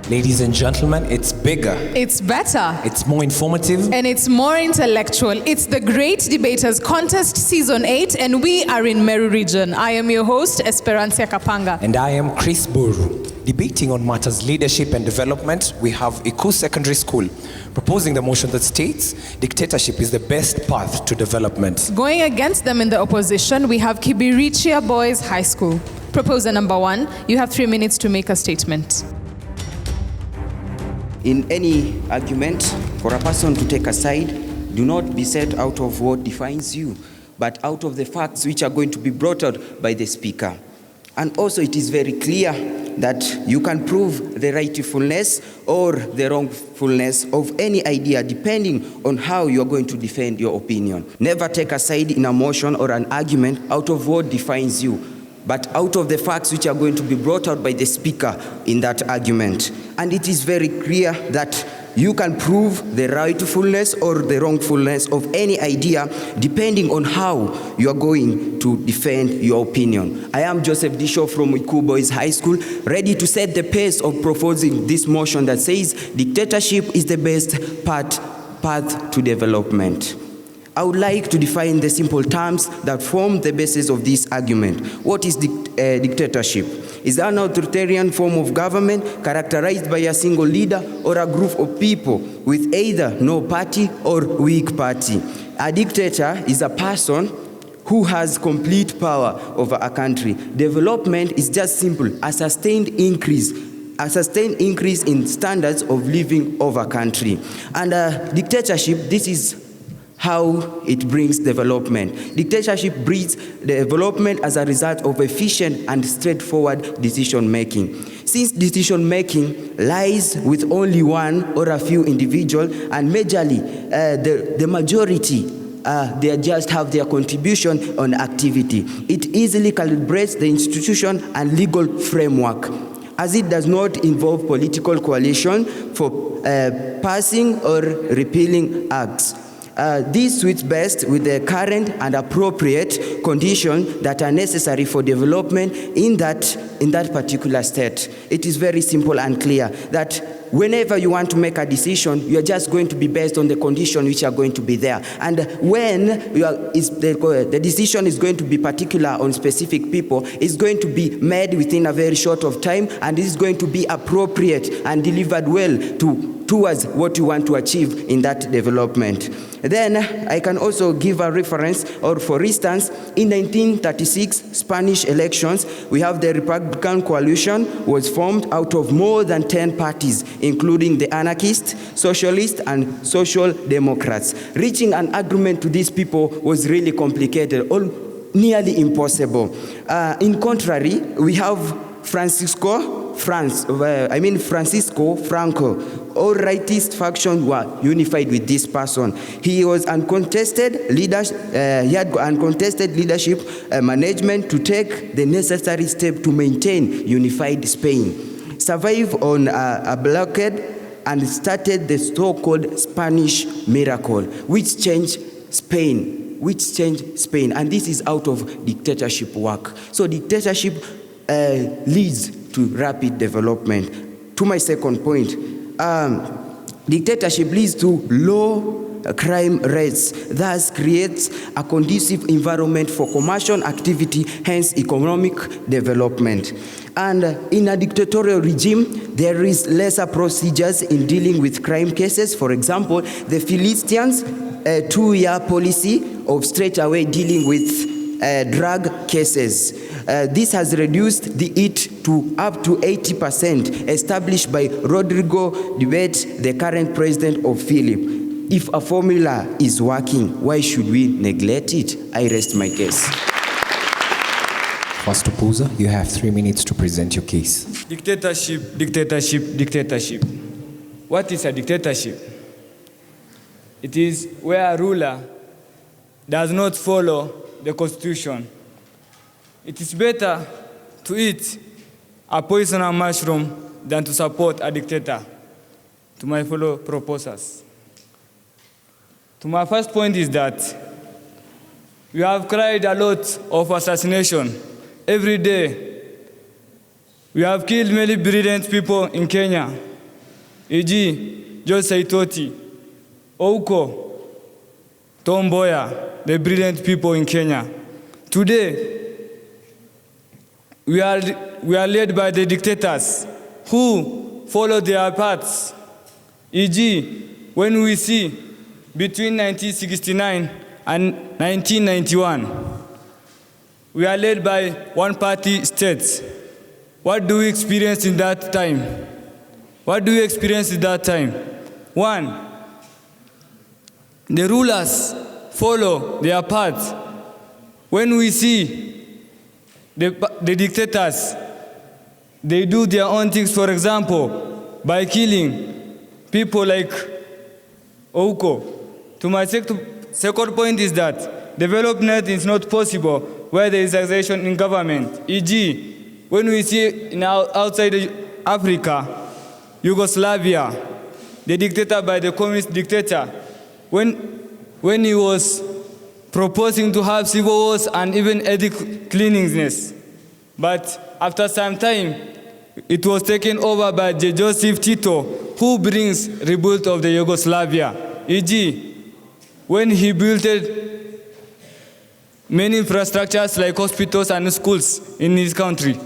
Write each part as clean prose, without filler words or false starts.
Ladies and gentlemen, it's bigger. It's better. It's more informative. And it's more intellectual. It's the Great Debaters Contest Season 8, and we are in Meru Region. I am your host, Esperanza Kapanga. And I am Chris Buru. Debating on matters leadership and development, we have Ikuu Secondary School proposing the motion that states dictatorship is the best path to development. Going against them in the opposition, we have Kibirichia Boys High School. Proposer number 1, you have 3 minutes to make a statement. In any argument, for a person to take a side, do not be set out of what defines you, but out of the facts which are going to be brought out by the speaker. And also it is very clear that you can prove the rightfulness or the wrongfulness of any idea depending on how you are going to defend your opinion. Never take a side in a motion or an argument out of what defines you, but out of the facts which are going to be brought out by the speaker in that argument. And it is very clear that you can prove the rightfulness or the wrongfulness of any idea depending on how you are going to defend your opinion. I am Joseph Disho from Ikuu Boys High School, ready to set the pace of proposing this motion that says dictatorship is the best path to development. I would like to define the simple terms that form the basis of this argument. What is dictatorship? Is an authoritarian form of government characterized by a single leader or a group of people with either no party or weak party. A dictator is a person who has complete power over a country. Development is just simple, a sustained increase in standards of living of a country. And dictatorship, this is how it brings development. Dictatorship breeds development as a result of efficient and straightforward decision-making. Since decision-making lies with only one or a few individuals, and majorly the majority, they just have their contribution on activity, it easily calibrates the institution and legal framework, as it does not involve political coalition for passing or repealing acts. This suits best with the current and appropriate conditions that are necessary for development in that particular state. It is very simple and clear that whenever you want to make a decision, you are just going to be based on the conditions which are going to be there. And when the decision is going to be particular on specific people, it's going to be made within a very short of time, and it is going to be appropriate and delivered well towards what you want to achieve in that development. Then I can also give a reference, or for instance, in 1936 Spanish elections, we have the Republican coalition was formed out of more than 10 parties, including the anarchists, socialists, and social democrats. Reaching an agreement to these people was really complicated, or nearly impossible. In contrary, we have Francisco Franco. All rightist factions were unified with this person. He was uncontested leadership, management to take the necessary step to maintain unified Spain, survive on a blockade, and started the so-called Spanish miracle, which changed Spain. And this is out of dictatorship work. So dictatorship leads to rapid development. To my second point, dictatorship leads to low crime rates, thus creates a conducive environment for commercial activity, hence economic development. And in a dictatorial regime, there is lesser procedures in dealing with crime cases. For example, the Philistines' 2-year policy of straight away dealing with drug cases. This has reduced the hit to up to 80%, established by Rodrigo Duterte, the current president of Philip. If a formula is working, why should we neglect it? I rest my case. First opposer, you have 3 minutes to present your case. Dictatorship. What is a dictatorship? It is where a ruler does not follow the constitution. It is better to eat a poisonous mushroom than to support a dictator. To my fellow proposers. To my first point is that we have cried a lot of assassination. Every day, we have killed many brilliant people in Kenya. e.g. George Saitoti, Ouko, Tom Mboya, the brilliant people in Kenya. Today, we are led by the dictators who follow their paths. E.g., when we see between 1969 and 1991, we are led by one-party states. What do we experience in that time? What do we experience in that time? One, the rulers follow their path. When we see the dictators, they do their own things, for example, by killing people like Ouko. To my second point is that development is not possible where there is taxation in government. E.g., when we see outside Africa, Yugoslavia, the dictator by the communist dictator, when he was proposing to have civil wars and even ethnic cleanliness. But after some time, it was taken over by Joseph Tito, who brings rebuild of the Yugoslavia. E.g., when he built many infrastructures like hospitals and schools in his country.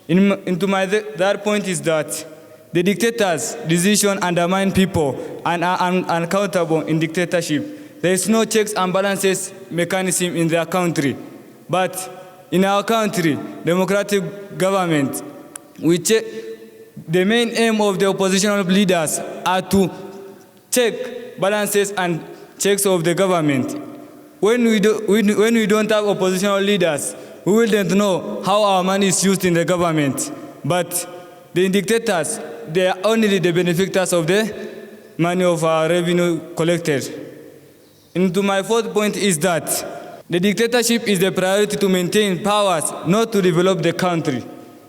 Into my third point is that the dictators' decision undermine people and are unaccountable in dictatorship. There is no checks and balances mechanism in their country. But in our country, democratic government, the main aim of the oppositional leaders are to check balances and checks of the government. When we don't have oppositional leaders, we wouldn't know how our money is used in the government. But the dictators, they are only the benefactors of the money of our revenue collected. And to my fourth point is that the dictatorship is the priority to maintain powers, not to develop the country.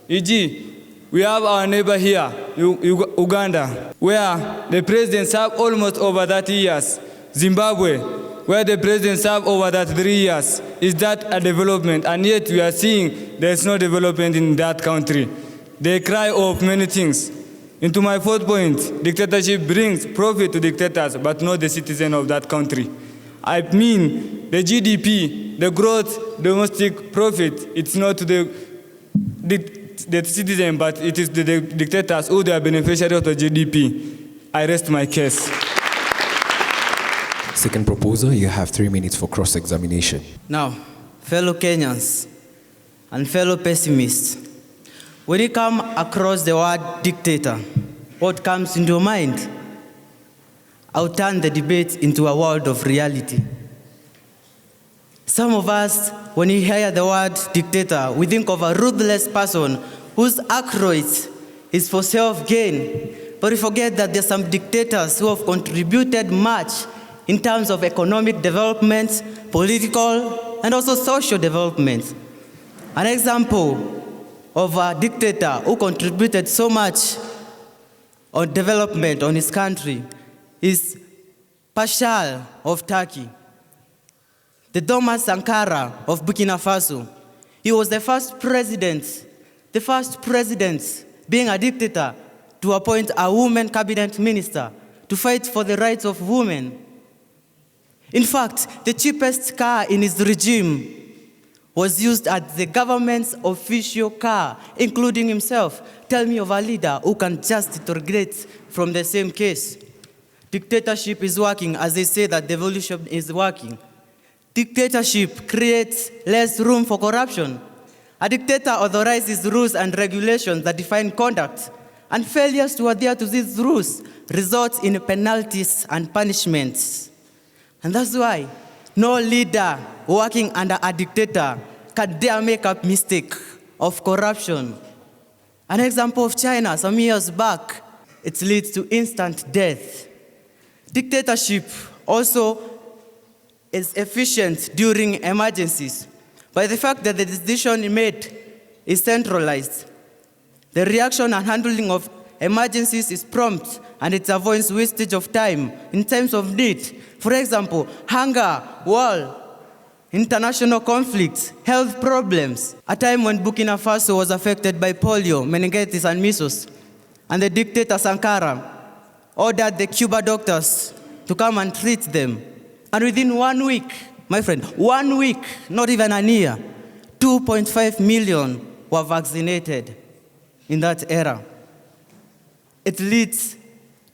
E.g., we have our neighbor here, Uganda, where the president served almost over 30 years. Zimbabwe, where the president served over that 3 years. Is that a development? And yet we are seeing there is no development in that country. They cry of many things. And to my fourth point, dictatorship brings profit to dictators, but not the citizen of that country. I mean, the GDP, the growth, domestic profit, it's not to the citizen, but it is the dictators who are beneficiaries of the GDP. I rest my case. Second proposer, you have 3 minutes for cross-examination. Now, fellow Kenyans and fellow pessimists, when you come across the word dictator, what comes into your mind? I'll turn the debate into a world of reality. Some of us, when you hear the word dictator, we think of a ruthless person whose accolades is for self-gain. But we forget that there's some dictators who have contributed much in terms of economic development, political, and also social development. An example of a dictator who contributed so much on development on his country is Bashar of Turkey. The Thomas Sankara of Burkina Faso. He was the first president being a dictator to appoint a woman cabinet minister to fight for the rights of women. In fact, the cheapest car in his regime was used as the government's official car, including himself. Tell me of a leader who can just interrogate from the same case. Dictatorship is working, as they say that devolution is working. Dictatorship creates less room for corruption. A dictator authorizes rules and regulations that define conduct, and failures to adhere to these rules result in penalties and punishments. And that's why no leader working under a dictator can dare make a mistake of corruption. An example of China some years back, it leads to instant death. Dictatorship also is efficient during emergencies by the fact that the decision made is centralized. The reaction and handling of emergencies is prompt, and it avoids wastage of time in times of need. For example, hunger, war, international conflicts, health problems. A time when Burkina Faso was affected by polio, meningitis, and measles, and the dictator Sankara ordered the Cuba doctors to come and treat them. And within 1 week, my friend, 1 week, not even a year, 2.5 million were vaccinated in that era. It leads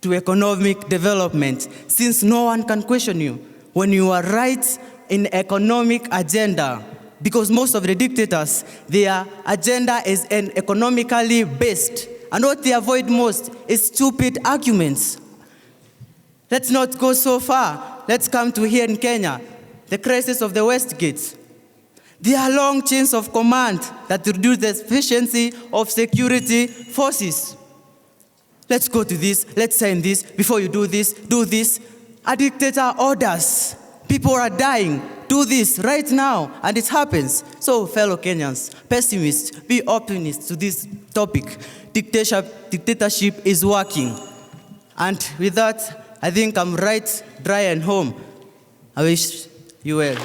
to economic development, since no one can question you when you are right in economic agenda, because most of the dictators, their agenda is economically based, and what they avoid most is stupid arguments. Let's not go so far. Let's come to here in Kenya, the crisis of the West Gate. There are long chains of command that reduce the efficiency of security forces. Let's go to this, let's sign this, before you do this, do this. A dictator orders. People are dying. Do this right now, and it happens. So, fellow Kenyans, pessimists, be optimists to this topic. Dictatorship is working. And with that, I think I'm right, dry, and home. I wish you well.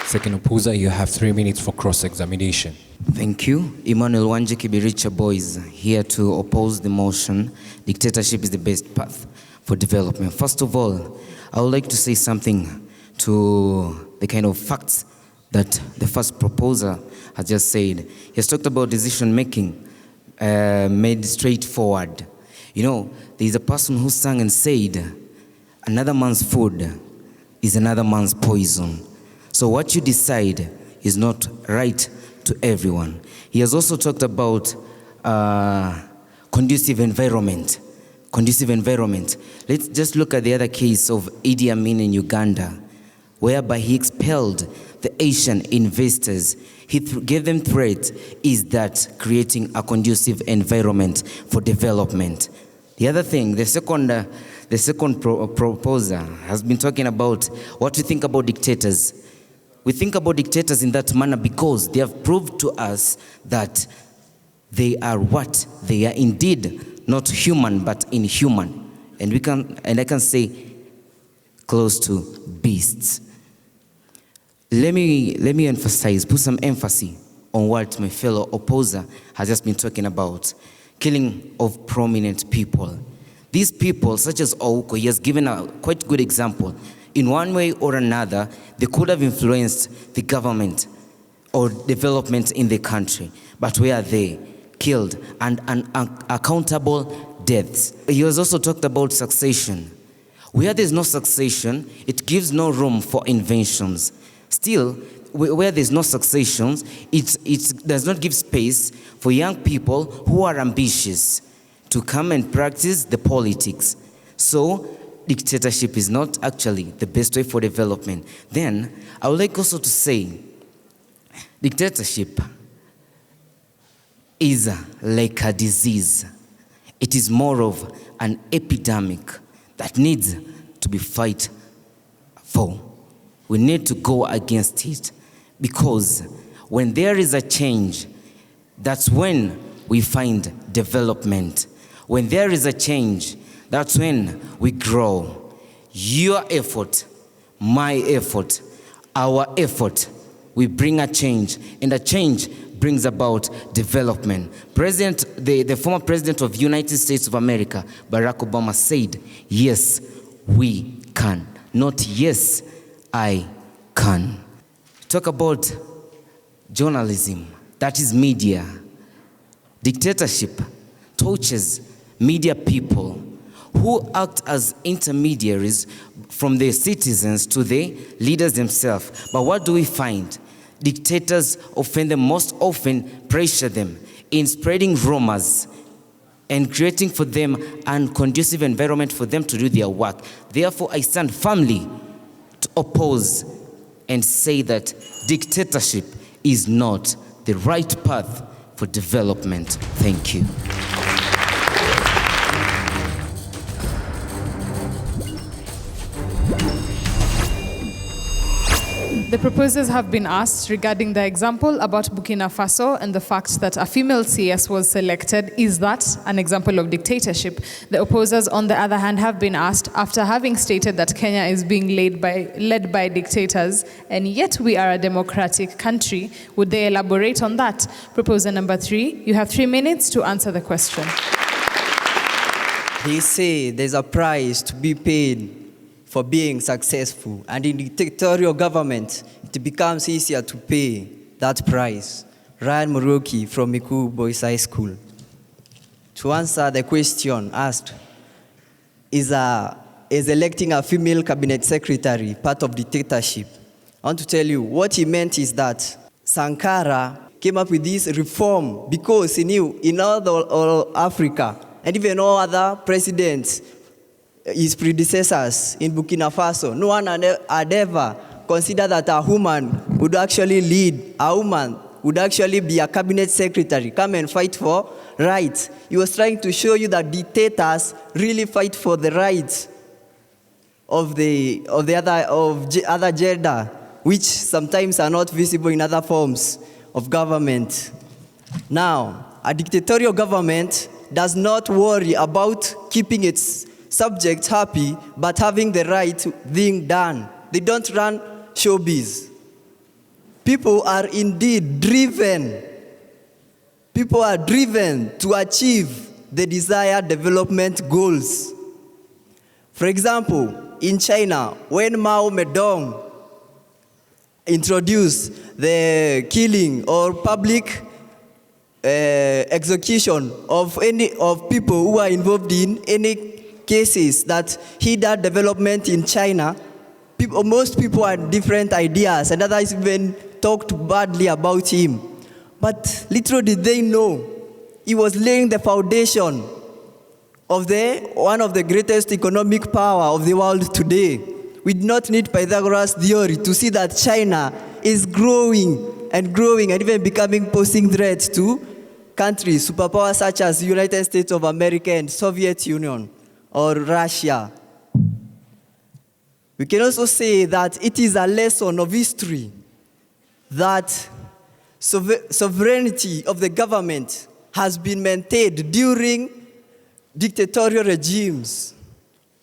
Second opposer, you have 3 minutes for cross-examination. Thank you. Emmanuel Wanje Kibirichia boys here to oppose the motion. Dictatorship is the best path for development. First of all, I would like to say something to the kind of facts that the first proposer has just said. He has talked about decision making made straightforward. You know, there is a person who sang and said, another man's food is another man's poison. So what you decide is not right to everyone. He has also talked about conducive environment. Conducive environment. Let's just look at the other case of Idi Amin in Uganda, whereby he expelled the Asian investors. He gave them threat. Is that creating a conducive environment for development? The other thing, the second proposer has been talking about what we think about dictators. We think about dictators in that manner because they have proved to us that they are what? They are indeed not human, but inhuman. And I can say close to beasts. Let me emphasize, put some emphasis on what my fellow opposer has just been talking about. Killing of prominent people. These people, such as Ouko, he has given a quite good example. In one way or another, they could have influenced the government or development in the country. But where are they? Killed and unaccountable deaths. He has also talked about succession. Where there's no succession, it gives no room for inventions. Still, where there's no succession, it does not give space for young people who are ambitious to come and practice the politics. So, dictatorship is not actually the best way for development. Then, I would like also to say, dictatorship is like a disease. It is more of an epidemic that needs to be fight for. We need to go against it, because when there is a change, that's when we find development. When there is a change, that's when we grow. Your effort, my effort, our effort, we bring a change, and a change brings about development. The former president of the United States of America, Barack Obama, said, yes, we can. Not yes, I can. Talk about journalism, that is media. Dictatorship touches media people who act as intermediaries from the citizens to the leaders themselves. But what do we find? Dictators offend them, most often pressure them in spreading rumors and creating for them an conducive environment for them to do their work. Therefore, I stand firmly to oppose and say that dictatorship is not the right path for development. Thank you. The proposers have been asked regarding the example about Burkina Faso and the fact that a female CS was selected. Is that an example of dictatorship? The opposers, on the other hand, have been asked, after having stated that Kenya is being led by dictators, and yet we are a democratic country, would they elaborate on that? Proposer number 3, you have 3 minutes to answer the question. They say there's a price to be paid for being successful, and in dictatorial government, it becomes easier to pay that price. Ryan Muruki from Ikuu Boys High School. To answer the question asked, is electing a female cabinet secretary part of dictatorship? I want to tell you, what he meant is that Sankara came up with this reform because he knew in all Africa, and even all other presidents, his predecessors in Burkina Faso, no one had ever considered that a woman would actually lead, a woman would actually be a cabinet secretary, come and fight for rights. He was trying to show you that dictators really fight for the rights of the other gender, which sometimes are not visible in other forms of government. Now, a dictatorial government does not worry about keeping its subjects happy, but having the right thing done. They don't run showbiz. People are indeed driven. People are driven to achieve the desired development goals. For example, in China, when Mao Zedong introduced the killing or public execution of people who are involved in any cases that hindered development in China, most people had different ideas, and others even talked badly about him. But little did they know, he was laying the foundation of one of the greatest economic power of the world today. We do not need Pythagoras' theory to see that China is growing and growing and even becoming posing threats to countries, superpowers such as the United States of America and Soviet Union or Russia. We can also say that it is a lesson of history that sovereignty of the government has been maintained during dictatorial regimes.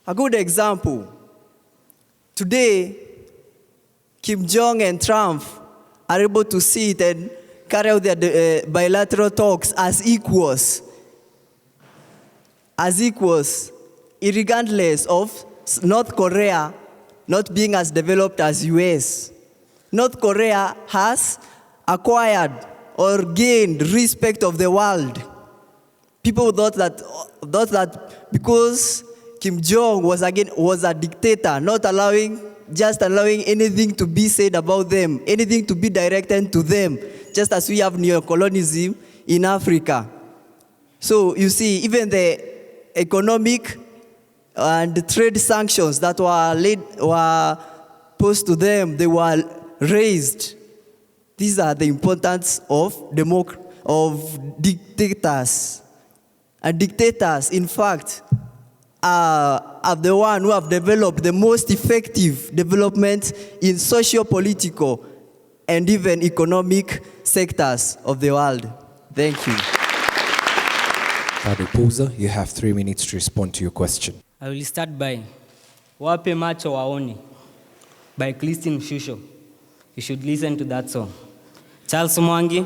A good example, today, Kim Jong and Trump are able to sit and carry out their bilateral talks as equals, regardless of North Korea not being as developed as US. North Korea has acquired or gained respect of the world. People thought that because Kim Jong was a dictator, not allowing anything to be said about them, anything to be directed to them, just as we have neocolonialism in Africa. So you see, even the economic and the trade sanctions that were posed to them, they were raised. These are the importance of dictators. And dictators, in fact, are the ones who have developed the most effective development in socio-political and even economic sectors of the world. Thank you. Pooza, you have 3 minutes to respond to your question. I will start by Wape Macho Waoni by Christine Shusho. You should listen to that song. Charles Mwangi,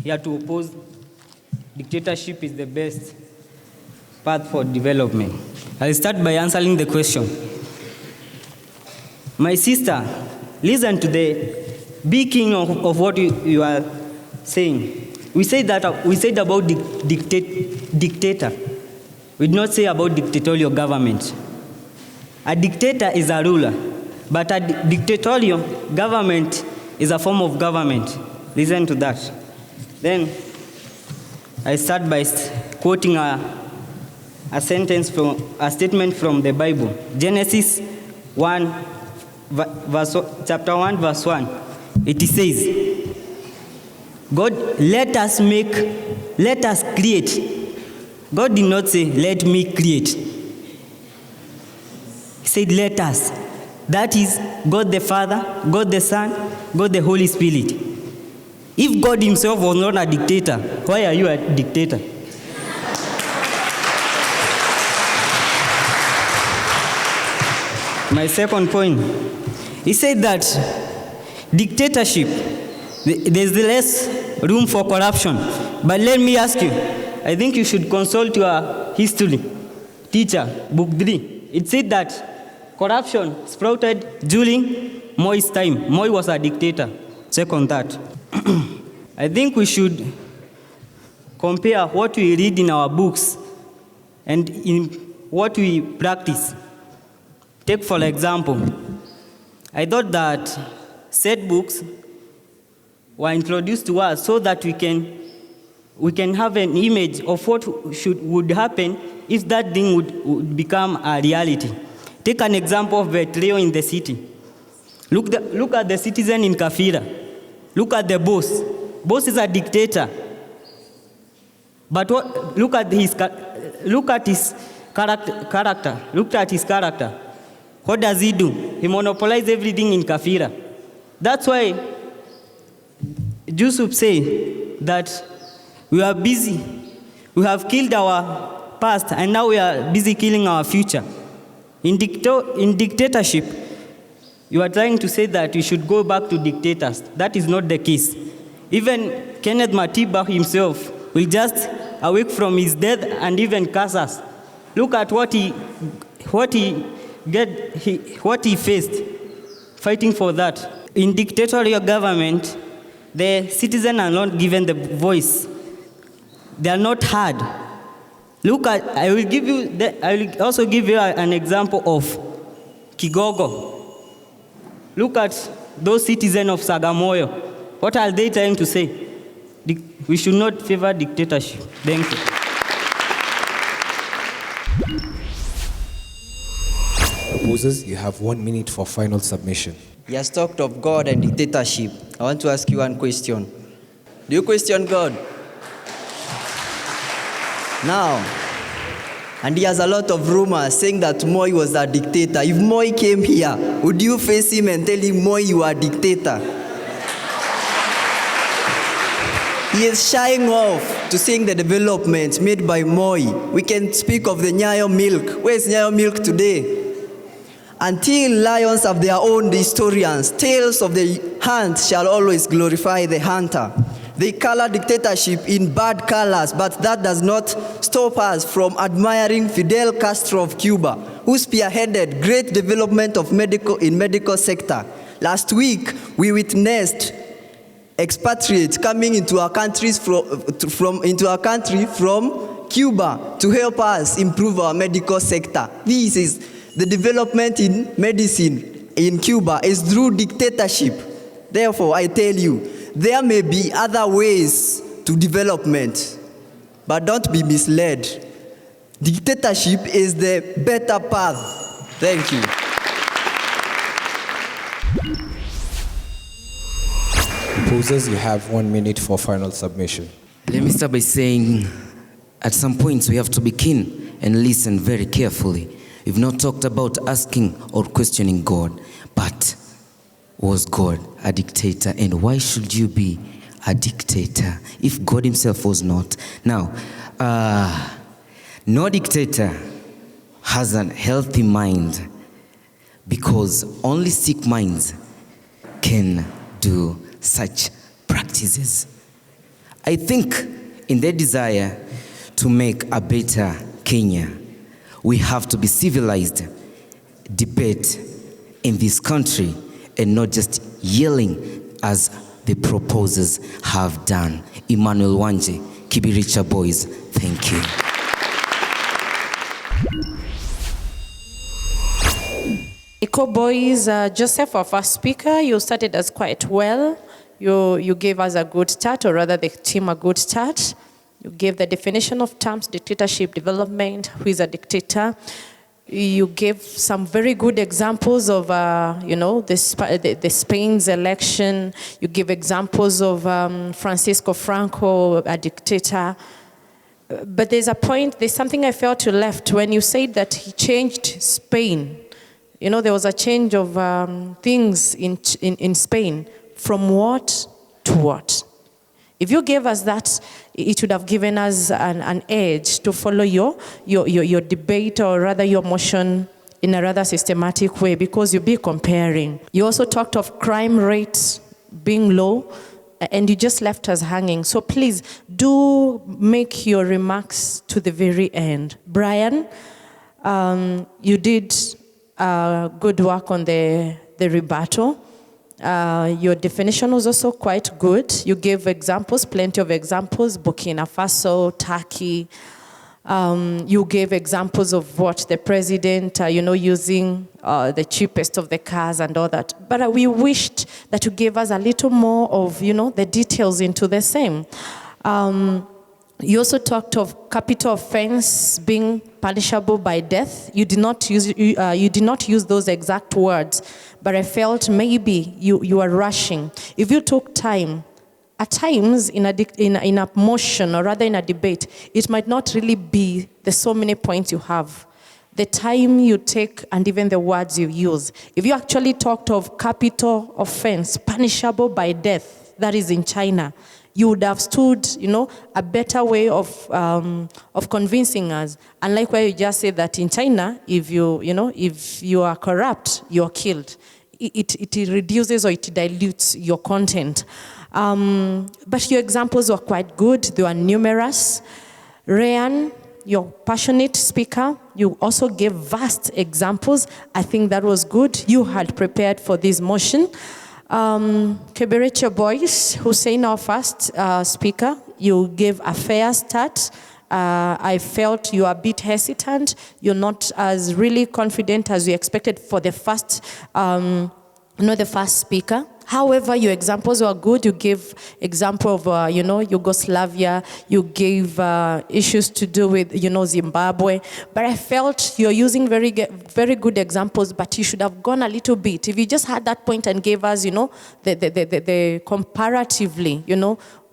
here to oppose dictatorship is the best path for development. I'll start by answering the question. My sister, listen to the beginning of what you are saying. We said about dictator. We did not say about dictatorial government. A dictator is a ruler, but a dictatorial government is a form of government. Listen to that. Then I start by quoting a statement from the Bible. Genesis 1, chapter 1, verse 1. It says, God, let us create. God did not say, let me create. He said, let us. That is God the Father, God the Son, God the Holy Spirit. If God himself was not a dictator, why are you a dictator? My second point, he said that dictatorship, there's less room for corruption. But let me ask you, I think you should consult your history. Teacher, Book 3. It said that corruption sprouted during Moi's time. Moi was a dictator. Check on that. I think we should compare what we read in our books and in what we practice. Take for example, I thought that said books were introduced to us so that we can have an image of what would happen if that thing would become a reality. Take an example of betrayal in the city. Look at the citizen in Kafira. Look at the boss. Boss is a dictator. But look at his character. Look at his character. What does he do? He monopolizes everything in Kafira. That's why Yusuf say that we are busy. We have killed our past and now we are busy killing our future. In dictatorship, you are trying to say that we should go back to dictators. That is not the case. Even Kenneth Matiba himself will just awake from his death and even curse us. Look at what he faced fighting for that. In dictatorial government, the citizens are not given the voice. They are not heard. I will also give you an example of Kigogo. Look at those citizens of Sagamoyo. What are they trying to say? We should not favor dictatorship. Thank you. Proposers, you have 1 minute for final submission. He has talked of God and dictatorship. I want to ask you one question. Do you question God? Now, and he has a lot of rumors saying that Moi was a dictator. If Moi came here, would you face him and tell him, Moi, you are a dictator? He is shying off to seeing the development made by Moi. We can speak of the Nyayo milk. Where is Nyayo milk today? Until lions have their own historians, tales of the hunt shall always glorify the hunter. They color dictatorship in bad colors, but that does not stop us from admiring Fidel Castro of Cuba, who spearheaded great development of medical sector. Last week, we witnessed expatriates coming into our countries from Cuba to help us improve our medical sector. This is the development in medicine in Cuba is through dictatorship. Therefore, I tell you, there may be other ways to development, but don't be misled. Dictatorship is the better path. Thank you. Proposers, you have 1 minute for final submission. Let me start by saying, at some points we have to be keen and listen very carefully. We've not talked about asking or questioning God, but was God a dictator? And why should you be a dictator if God himself was not? Now, no dictator has a healthy mind, because only sick minds can do such practices. I think in their desire to make a better Kenya, we have to be civilized debate in this country and not just yelling as the proposers have done. Emmanuel Wanje, Kibirichia boys, thank you. Ikuu boys, Joseph, our first speaker, you started us quite well. You gave us a good start, or rather the team a good start. You gave the definition of terms, dictatorship, development, who is a dictator. You gave some very good examples of, the Spain's election. You gave examples of Francisco Franco, a dictator. But there's something I felt you left when you said that he changed Spain. You know, there was a change of things in Spain. From what to what? If you gave us that, it would have given us an edge to follow your debate, or rather your motion, in a rather systematic way, because you'll be comparing. You also talked of crime rates being low, and you just left us hanging. So please do make your remarks to the very end. Brian, You did good work on the rebuttal. Your definition was also quite good. You gave examples, plenty of examples, Burkina Faso, Turkey. You gave examples of what the president, using the cheapest of the cars and all that. But we wished that you gave us a little more of, the details into the same. You also talked of capital offense being punishable by death. You did not use those exact words, but I felt maybe you are rushing. If you took time, at times in a motion, or rather in a debate, it might not really be the so many points you have. The time you take and even the words you use. If you actually talked of capital offense punishable by death, that is in China, you would have stood, a better way of convincing us. Unlike where you just say that in China, if you are corrupt, you're killed. It reduces or it dilutes your content. But your examples were quite good. They were numerous. Ryan, your passionate speaker, you also gave vast examples. I think that was good. You had prepared for this motion. Kibirichia boys, Hussein, our first speaker, you gave a fair start. I felt you are a bit hesitant. You're not as really confident as we expected for the first, the first speaker. However, your examples were good. You gave example of, Yugoslavia. You gave issues to do with, Zimbabwe. But I felt you're using very good examples, but you should have gone a little bit. If you just had that point and gave us, the comparatively,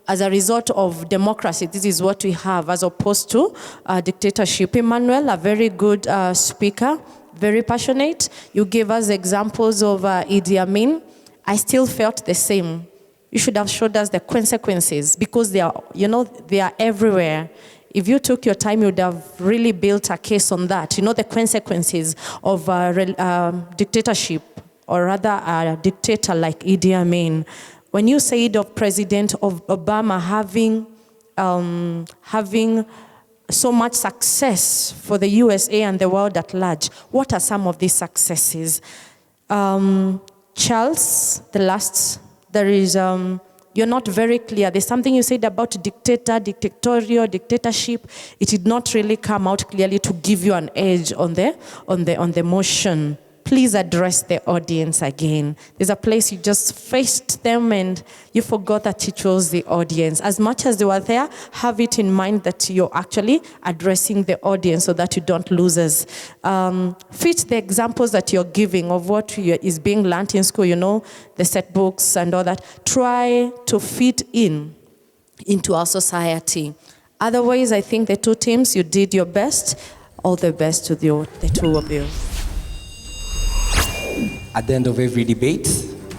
as a result of democracy, this is what we have, as opposed to dictatorship. Emmanuel, a very good speaker, very passionate. You gave us examples of Idi Amin. I still felt the same. You should have showed us the consequences, because they are everywhere. If you took your time, you would have really built a case on that. The consequences of dictatorship, or rather a dictator like Idi Amin. When you said of President Obama having so much success for the USA and the world at large, what are some of these successes? Charles, the last, there is, you're not very clear. There's something you said about dictatorial, dictatorship. It did not really come out clearly to give you an edge on the motion. Please address the audience again. There's a place you just faced them and you forgot that it was the audience. As much as they were there, have it in mind that you're actually addressing the audience so that you don't lose us. Fit the examples that you're giving of what is being learned in school, the set books and all that. Try to fit into our society. Otherwise, I think the two teams, you did your best. All the best to the two of you. At the end of every debate,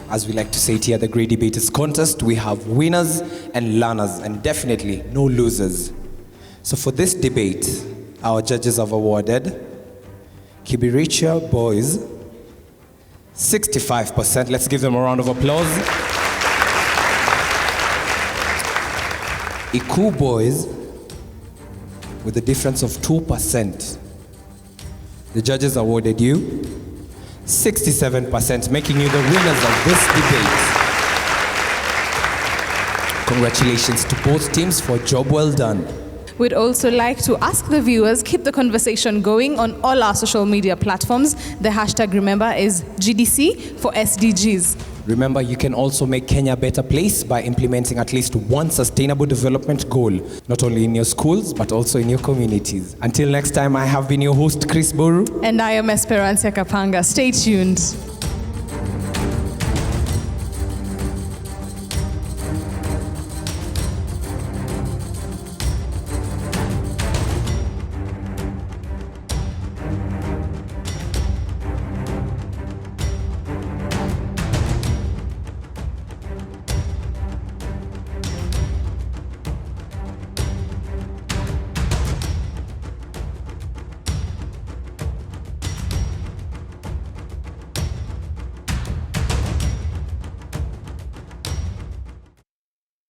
as we like to say it here, the Great Debaters Contest, we have winners and learners, and definitely no losers. So for this debate, our judges have awarded Kibirichia boys 65%. Let's give them a round of applause. Ikuu boys with a difference of 2%. The judges awarded you 67%, making you the winners of this debate. Congratulations to both teams for a job well done. We'd also like to ask the viewers, keep the conversation going on all our social media platforms. The hashtag, remember, is GDC for SDGs. Remember, you can also make Kenya a better place by implementing at least one sustainable development goal, not only in your schools, but also in your communities. Until next time, I have been your host, Chris Boru. And I am Esperanza Kapanga. Stay tuned.